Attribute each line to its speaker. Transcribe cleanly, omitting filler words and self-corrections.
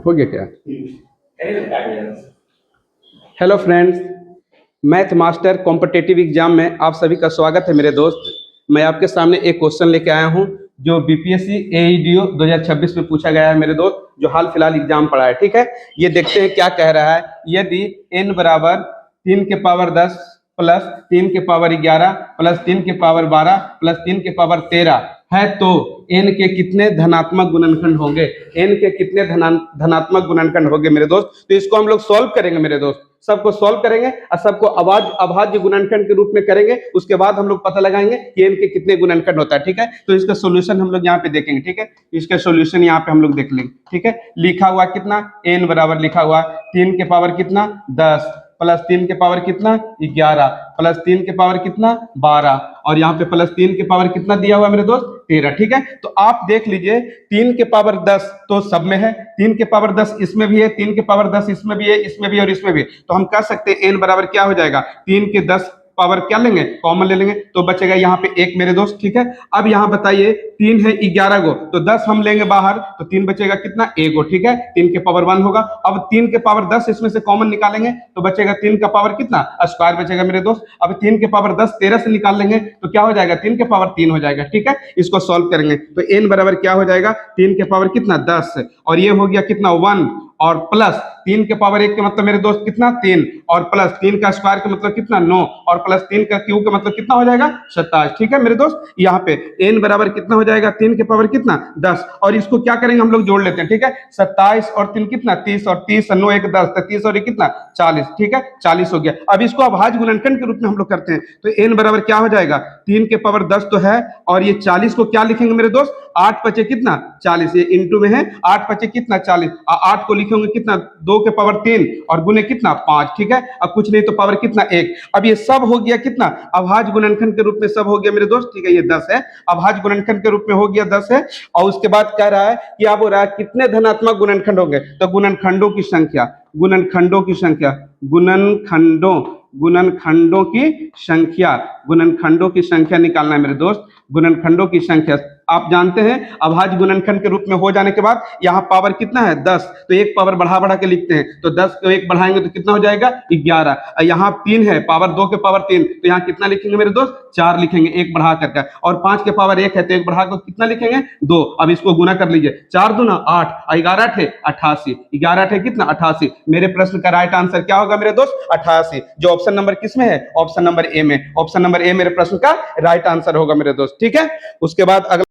Speaker 1: हो गया क्या? Hello friends, math master competitive exam में आप सभी का स्वागत है मेरे दोस्त। मैं आपके सामने एक क्वेश्चन लेके आया हूं जो बीपीएससी एईडीओ 2026 में पूछा गया है मेरे दोस्त, जो हाल फिलहाल एग्जाम पड़ा है। ठीक है, ये देखते हैं क्या कह रहा है। यदि n बराबर 3 के पावर 10 प्लस 3 के पावर 11 प्लस 3 के पावर 12 प्लस 3 के पावर 13 है तो n के कितने धनात्मक गुणनखंड होंगे? n के कितने धनात्मक गुणनखंड होंगे मेरे दोस्त? तो इसको हम लोग सॉल्व करेंगे मेरे दोस्त, सबको सॉल्व करेंगे और सबको अभाज्य गुणनखंड के रूप में करेंगे। उसके बाद हम लोग पता लगाएंगे कि n के कितने गुणनखंड होता है। ठीक है, तो इसका सॉल्यूशन हम लोग यहाँ पे देखेंगे। ठीक है, इसका सॉल्यूशन यहाँ पे हम लोग देख लेंगे। ठीक है, लिखा हुआ कितना n बराबर लिखा हुआ 3 के पावर कितना 10 प्लस 3 के पावर कितना 11 प्लस 3 के पावर कितना 12 और यहाँ पे प्लस 3 के पावर कितना दिया हुआ मेरे दोस्त 13। ठीक है, तो आप देख लीजिए 3 के पावर 10 तो सब में है, 3 के पावर 10 इसमें भी है, 3 के पावर 10 इसमें भी है, इसमें भी है और इसमें भी है। तो हम कह सकते हैं n बराबर क्या हो जाएगा 3 के 10 पावर क्या लेंगे कॉमन ले लेंगे तो बचेगा यहाँ पे 1 मेरे दोस्त। ठीक है, अब यहाँ बताइए 3 है 11 गो तो 10 हम लेंगे बाहर तो 3 बचेगा कितना 1 गो। ठीक है, 3 के पावर 1 होगा। अब 3 के पावर 10 इसमें से कॉमन निकालेंगे तो बचेगा 3 का पावर कितना स्क्वायर बचेगा मेरे दोस्त। अब 3 के पावर 10 13 से निकाल लेंगे तो क्या हो जाएगा 3 के पावर 3 हो जाएगा। ठीक है, इसको सॉल्व करेंगे तो n बराबर क्या हो जाएगा 3 के पावर कितना 10 और ये हो गया कितना 1 और प्लस 3 के पावर 1 का मतलब मेरे दोस्त कितना 3 और प्लस 3 का स्क्वायर का मतलब कितना 9 और प्लस 3 का क्यूब का मतलब कितना हो जाएगा 27। ठीक है मेरे दोस्त, यहाँ पे n बराबर कितना हो जाएगा 3 के पावर कितना 10 और इसको क्या करेंगे हम लोग जोड़ लेते हैं। ठीक है, 27 और 3 कितना 30 और 30 और 9 1 10 तो 30 और ये कितना 40। ठीक है, 40 हो गया। अब इसको अभाज्य गुणनखंड के रूप में हम लोग करते हैं तो n बराबर क्या हो जाएगा 3 के पावर 10 तो है और ये 40 को क्या लिखेंगे मेरे दोस्त 8 पचे कितना 40, ये इंटू में है 8 पचे कितना 40 और 8 को लिखेंगे कितना 2 के पावर 3 और गुने कितना 5। ठीक है, अब कुछ नहीं तो पावर कितना 1। अब ये सब हो गया कितना अभाज्य गुणनखंड के रूप में सब हो गया मेरे दोस्त। ठीक है, ये 10 है, अभाज्य गुणनखंड के रूप में हो गया 10 है और उसके बाद कह रहा है कि अब हो रहा है कितने धनात्मक गुणनखंड होंगे तो गुणनखंडों की संख्या गुणनखंडों की संख्या गुणनखंडों की संख्या गुणनखंडों की संख्या निकालना है मेरे दोस्त। गुणनखंडों की संख्या आप जानते हैं अभाज्य गुणनखंड के रूप में हो जाने के बाद यहाँ पावर कितना है 10 तो एक पावर बढ़ा बढ़ा के लिखते हैं तो 10 को एक बढ़ाएंगे तो कितना हो जाएगा 11। यहाँ 3 है पावर 2 के पावर 3 तो यहाँ कितना लिखेंगे मेरे दोस्त 4 लिखेंगे एक बढ़ा करके और 5 के पावर 1 है तो एक बढ़ा कर कितना लिखेंगे 2। अब इसको गुना कर लीजिए 4 दूना 8 11 थे 88 11 थे कितना 88। मेरे प्रश्न का राइट आंसर क्या होगा मेरे दोस्त 88, जो ऑप्शन नंबर किस में है ऑप्शन नंबर ए में। ऑप्शन नंबर ए मेरे प्रश्न का राइट आंसर होगा मेरे दोस्त। ठीक है, उसके बाद अगला